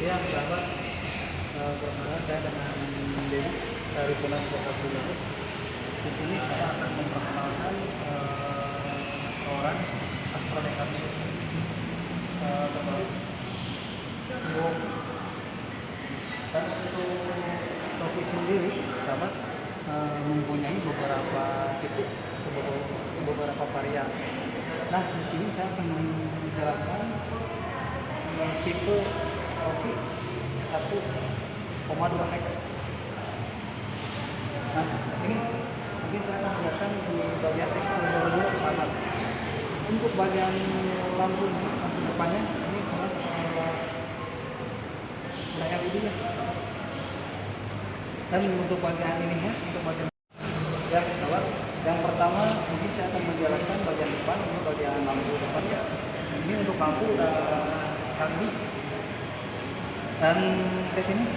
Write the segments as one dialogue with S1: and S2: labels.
S1: Siang sahabat, perkenalkan saya dengan Dedi dari Tunas Bekasi Garut. Di sini saya akan memperkenalkan orang Astra Dekapsut terbaru Duo. Dan untuk topi sendiri sahabat mempunyai beberapa titik atau beberapa varian. Nah, di sini saya akan menjelaskan tipe topi 1,2x. Nah, ini mungkin saya akan menjelaskan di bagian eksterior dulu sahabat. Untuk bagian lampu depannya ini udah LED ya. Dan untuk bagian ini ya, untuk bagian ya sahabat, yang pertama mungkin saya akan menjelaskan bagian depan. Ini bagian lampu depan ya. Ini untuk lampu udah LED. Dan ke sini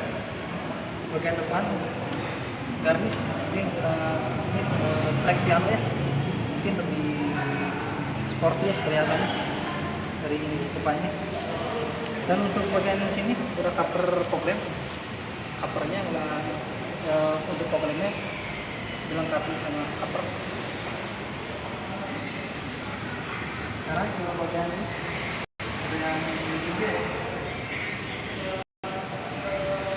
S1: bagian depan garnish ini black piano ya, mungkin lebih sporty ya kelihatannya dari ini depannya. Dan untuk bagian sini udah cover fog lamp, covernya udah untuk fog lampnya dilengkapi sama cover. Sekarang ke bagian ini yang tinggi ya.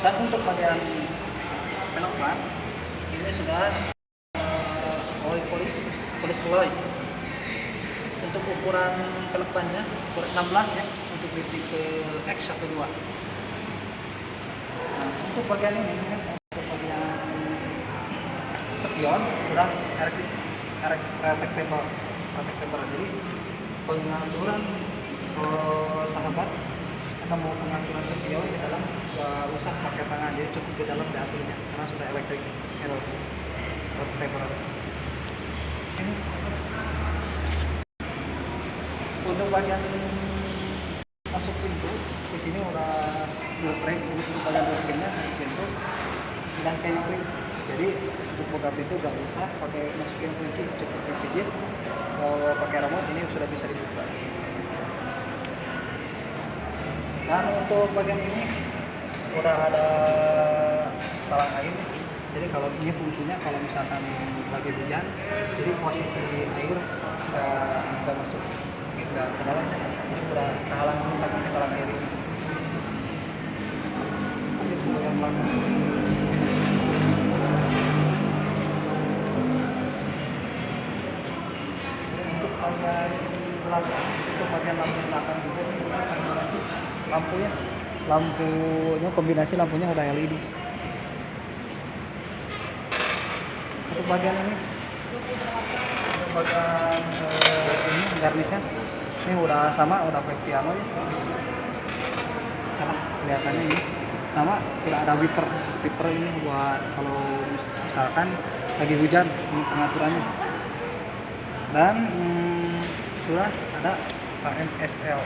S1: Dan untuk bagian pelek ban ini sudah polis alloy. Untuk ukuran pelek bannya ukuran 16 ya, untuk di tipe X12. Nah, untuk bagian ini untuk bagian spion udah retractable. Jadi pengaturan sahabat atau mau pengaturan spion di dalam gak usah pakai tangan, jadi cukup di dalam diaturnya karena sudah elektrik retractable. Ini untuk bagian masuk pintu di sini udah blueprint. Untuk bagian blueprintnya pintu dan key free, jadi untuk buka pintu gak usah pakai masukin kunci, cukup dipijit. Kalau pakai remote ini sudah bisa dibuka. Dan untuk bagian ini udah ada talang air. Jadi kalau ini fungsinya kalau misalkan lagi hujan, jadi posisi air nggak masuk, nggak ke dalam. Ini udah kehalang sama talang air ini. Ini bagian belakang. Untuk bagian belakang, untuk bagian lampu belakang juga ini kombinasi lampunya udah LED. Untuk bagian ini, untuk bagian ini garnisnya ini udah sama, udah black piano ya. Sama kelihatannya ini sama, tidak ada wiper ini buat kalau misalkan lagi hujan, ini pengaturannya. Dan sudah ada HMSL,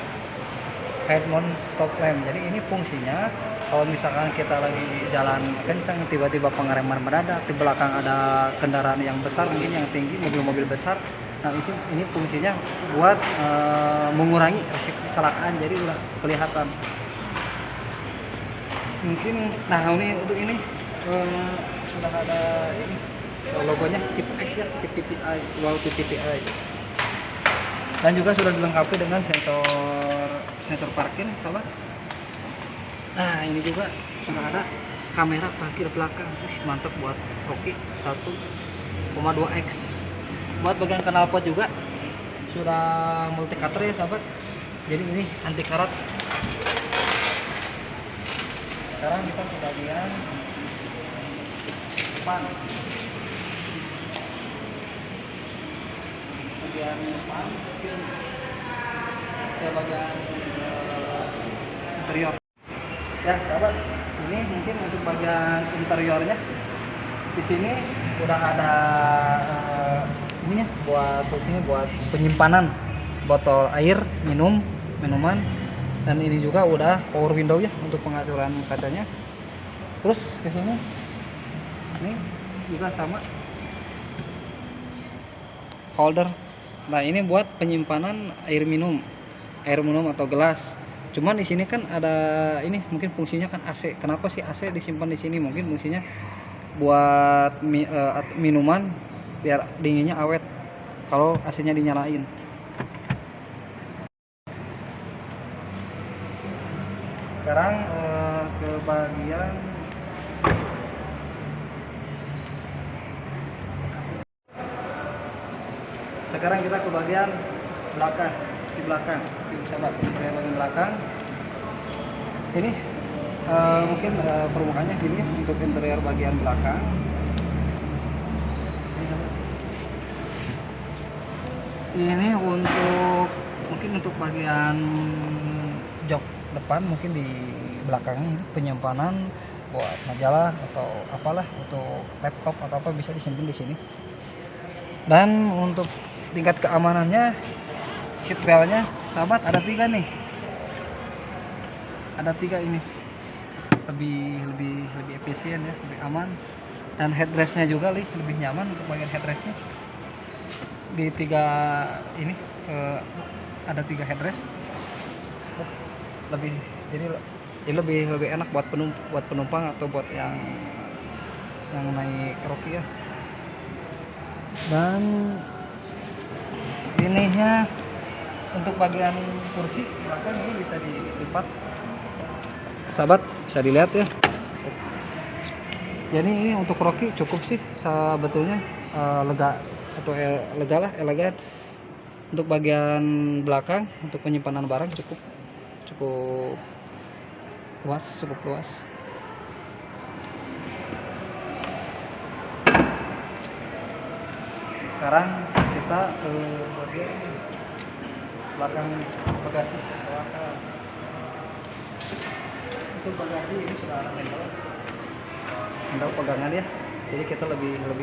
S1: head mount stop lamp. Jadi ini fungsinya kalau misalkan kita lagi jalan kencang, tiba-tiba pengereman mendadak, di belakang ada kendaraan yang besar, mungkin yang tinggi, mobil-mobil besar. Nah ini fungsinya buat mengurangi risiko kecelakaan, jadi udah kelihatan. Mungkin nah ini untuk ini sudah ada ini logonya tipe X ya, TTI, wow TTI. Dan juga sudah dilengkapi dengan sensor parkir sahabat. Nah ini juga sudah ada kamera parkir belakang. Mantap buat Rocky 1,2x. Buat bagian knalpot juga sudah multi cutter ya sahabat, jadi ini anti karat. Sekarang kita ke bagian depan. Bagian depan mungkin ke bagian interior ya sahabat. Ini mungkin untuk bagian interiornya di sini udah ada ininya buat fungsinya buat penyimpanan botol air minuman. Dan ini juga udah power window ya untuk pengaturan kacanya. Terus ke sini ini juga sama holder. Nah ini buat penyimpanan air minum atau gelas. Cuman di sini kan ada ini, mungkin fungsinya kan AC. Kenapa sih AC disimpan di sini? Mungkin fungsinya buat minuman biar dinginnya awet kalau AC-nya dinyalain. Sekarang ke bagian kita ke bagian belakang, sisi belakang, sahabat, bagian belakang. Ini mungkin permukaannya gini ya, untuk interior bagian belakang. Ini untuk mungkin untuk bagian jok depan, mungkin di belakangnya ini penyimpanan buat majalah atau apalah, untuk laptop atau apa bisa disimpan di sini. Dan untuk tingkat keamanannya, seat beltnya sahabat ada 3 nih, ada 3 ini, lebih efisien ya, lebih aman. Dan headrestnya juga lebih nyaman untuk bagian headrestnya. Di 3 ini ada 3 headrest, lebih enak buat penumpang atau buat yang naik Rocky ya. Dan ininya untuk bagian kursi belakang ini bisa dilipat, sahabat, bisa dilihat ya. Jadi ini untuk Rocky cukup sih sebetulnya, lega atau lega lah, elegan. Untuk bagian belakang untuk penyimpanan barang cukup luas. Sekarang kita ke bagian belakang bagasi. Untuk bagasi ini sudah ada handle pegangan ya, jadi kita lebih enak,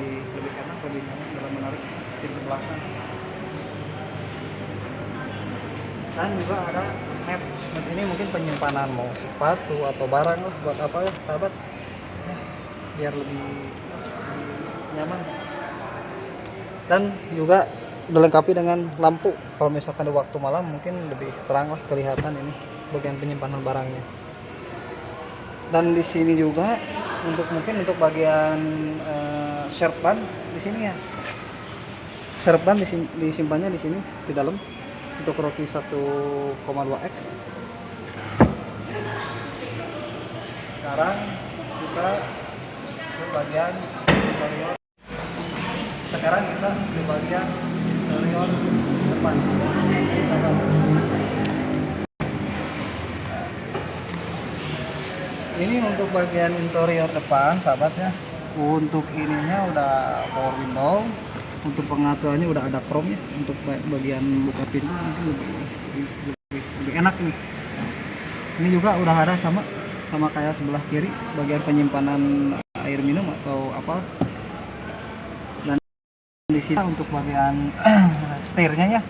S1: lebih nyaman dalam menarik pintu belakang. Dan juga ada net ini, mungkin penyimpanan mau sepatu atau barang lah, buat apa ya sahabat, biar lebih nyaman. Dan juga dilengkapi dengan lampu, kalau misalkan di waktu malam mungkin lebih terang lah kelihatan ini bagian penyimpanan barangnya. Dan di sini juga mungkin untuk bagian serban di sini ya, serban disimpannya di sini di dalam untuk Rocky 1,2X. Sekarang kita ke bagian interior. Sekarang kita di bagian interior depan. Ini untuk bagian interior depan, sahabat ya. Untuk ininya udah power window. Untuk pengaturannya udah ada chrome ya. Untuk bagian buka pintu mungkin lebih enak nih. Ini juga udah ada sama kayak sebelah kiri, bagian penyimpanan air minum atau apa. Dan di sini untuk bagian setirnya ya.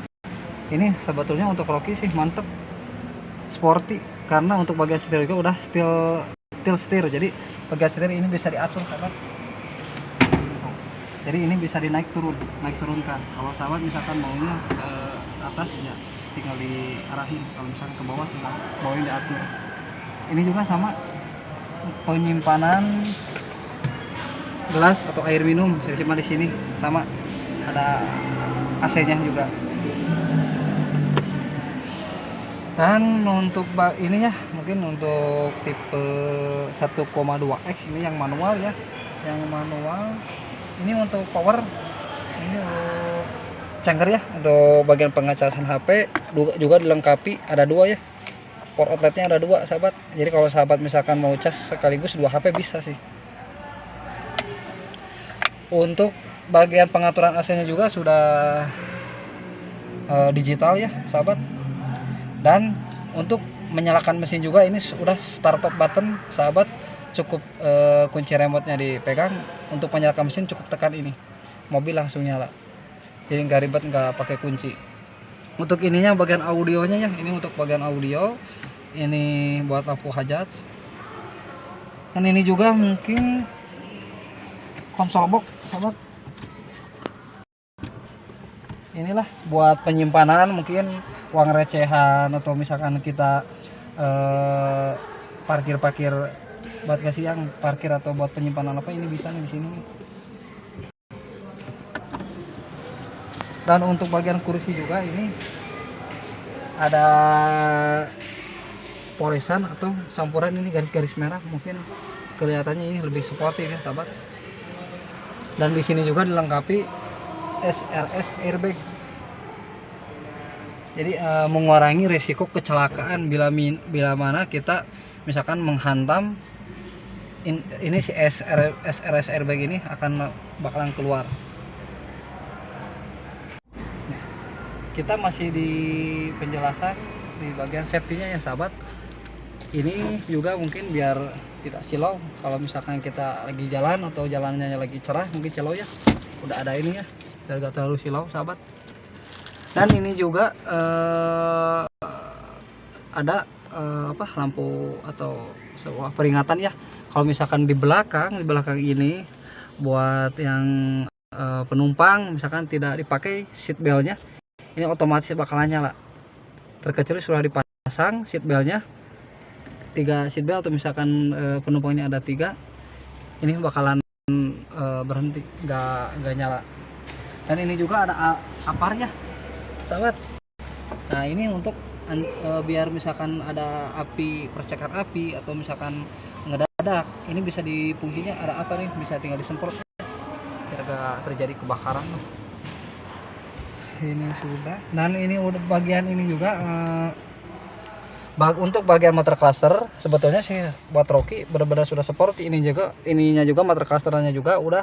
S1: Ini sebetulnya untuk Rocky sih mantep, sporty, karena untuk bagian setir juga udah steel steer. Jadi bagian setir ini bisa diatur sahabat. Jadi ini bisa turunkan. Kalau sahabat misalkan maunya ke atas ya tinggal diarahin, kalau misalkan ke bawah tinggal bawain diatur. Ini juga sama penyimpanan gelas atau air minum bisa disimpan di sini, sama ada AC-nya juga. Dan untuk ininya mungkin untuk tipe 1,2X ini yang manual ya, ini untuk power, ini untuk charger ya, untuk bagian pengecasan HP juga dilengkapi, ada 2 ya, port outletnya ada 2 sahabat. Jadi kalau sahabat misalkan mau cas sekaligus 2 HP bisa sih. Untuk bagian pengaturan AC-nya juga sudah digital ya sahabat. Dan untuk menyalakan mesin juga ini sudah start button sahabat, cukup kunci remote-nya dipegang. Untuk menyalakan mesin cukup tekan ini, mobil langsung nyala, jadi nggak ribet, nggak pakai kunci. Untuk ininya bagian audionya ya, ini untuk bagian audio, ini buat lampu hajat. Dan ini juga mungkin konsol box sahabat, inilah buat penyimpanan mungkin uang recehan, atau misalkan kita parkir buat kasih yang parkir atau buat penyimpanan apa, ini bisa nih di sini. Dan untuk bagian kursi juga ini ada polesan atau campuran ini garis-garis merah, mungkin kelihatannya ini lebih sportif ya sahabat. Dan di sini juga dilengkapi SRS airbag. Jadi mengurangi resiko kecelakaan bila mana kita misalkan menghantam ini si SRS airbag ini bakalan keluar. Kita masih di penjelasan di bagian safety-nya ya sahabat. Ini juga mungkin biar tidak silau kalau misalkan kita lagi jalan atau jalannya lagi cerah, mungkin silau ya. Udah ada ini ya, biar gak terlalu silau sahabat. Dan ini juga ada lampu atau sebuah peringatan ya. Kalau misalkan di belakang ini buat yang penumpang misalkan tidak dipakai seat beltnya, ini otomatis bakalan nyala. Terkecuali sudah dipasang seat beltnya 3 seat belt atau misalkan penumpangnya ada 3, ini bakalan berhenti, nggak nyala. Dan ini juga ada aparnya sahabat. Nah ini untuk biar misalkan ada api, percikan api atau misalkan ngedadak, ini bisa difungsinya ada apa nih, bisa tinggal disemprot biar gak terjadi kebakaran. Ini sudah. Dan ini udah bagian ini juga untuk bagian motor cluster sebetulnya sih buat Rocky benar-benar sudah seperti ini juga. Ininya juga motor clusternya juga udah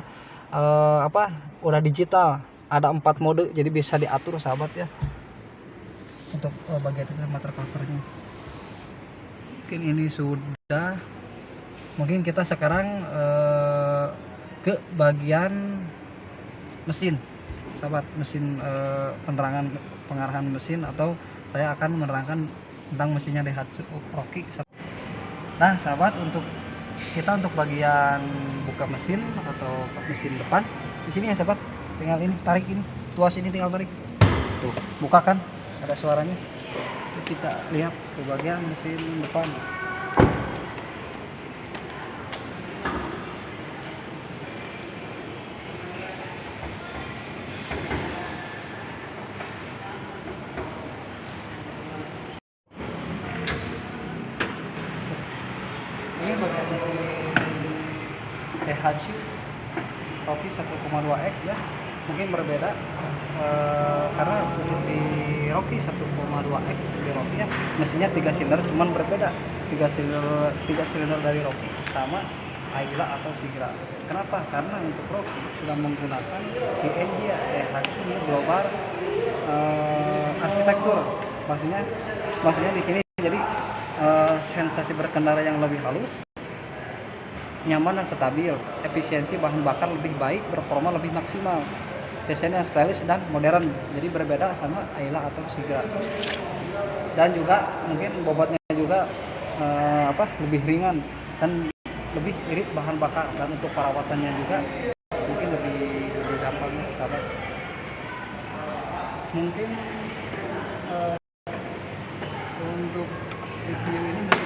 S1: udah digital, ada 4 mode jadi bisa diatur sahabat ya untuk bagian motor clusternya. Mungkin ini sudah. Mungkin kita sekarang ke bagian mesin sahabat, mesin pengarahan mesin, atau saya akan menerangkan tentang mesinnya Daihatsu Rocky. Nah sahabat, untuk bagian buka mesin atau mesin depan di sini ya sahabat, tinggal ini tarik, ini tuas ini tinggal tarik, tuh buka kan, ada suaranya. Kita lihat ke bagian mesin depan. Ini bagian mesin Daihatsu Rocky 1,2X ya, mungkin berbeda karena untuk di Rocky 1,2X untuk di Rocky ya mesinnya 3 silinder, cuman berbeda 3 silinder dari Rocky sama Ayla atau Sigra. Kenapa? Karena untuk Rocky sudah menggunakan DNG ya, Daihatsu Global arsitektur. Maksudnya di sini jadi sensasi berkendara yang lebih halus, nyaman dan stabil, efisiensi bahan bakar lebih baik, performa lebih maksimal, desainnya stylish dan modern, jadi berbeda sama Ayla atau Sigra. Dan juga mungkin bobotnya juga lebih ringan dan lebih irit bahan bakar, dan untuk perawatannya juga mungkin lebih gampang sahabat. Mungkin untuk review ini mungkin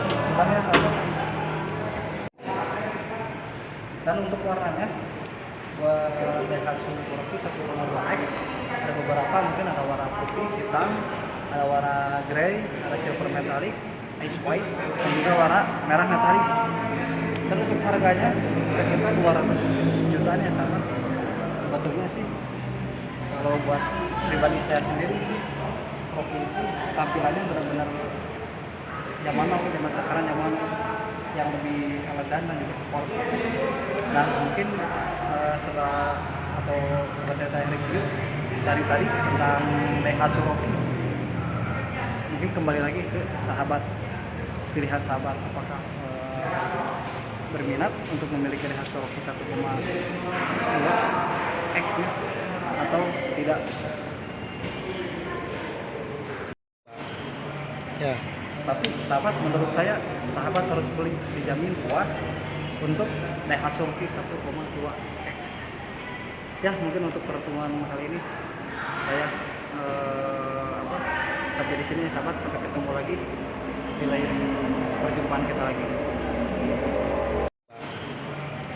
S1: sudah ya sahabat. Dan untuk warnanya buat Daihatsu Rocky 1,2X ada beberapa, mungkin ada warna putih, hitam, ada warna grey, ada silver metallic, ice white, dan juga warna merah metallic. Dan untuk harganya sekitar 200 jutaan ya sahabat. Sebetulnya sih kalau buat pribadi saya sendiri sih, Rocky itu tampilannya benar-benar zaman sekarang, zaman yang lebih elegan dan juga sport. Nah mungkin setelah saya review dari tadi tentang Daihatsu Rocky, mungkin kembali lagi ke sahabat, pilihan sahabat, apakah berminat untuk memiliki Daihatsu Rocky 1,2X nya atau tidak ya. Tapi sahabat, menurut saya sahabat harus beli, dijamin puas untuk Daihatsu Rocky 1,2X. Ya mungkin untuk pertemuan kali ini saya sampai di sini sahabat, sampai ketemu lagi di lain perjumpaan kita lagi.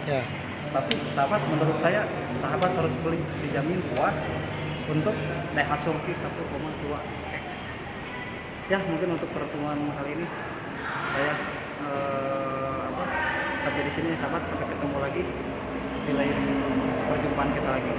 S2: Ya.
S1: Tapi sahabat, menurut saya sahabat harus beli, dijamin puas untuk Daihatsu Rocky 1,2X. Ya, mungkin untuk pertemuan kali ini saya sampai di sini sahabat, sampai ketemu lagi di lain perjumpaan kita lagi.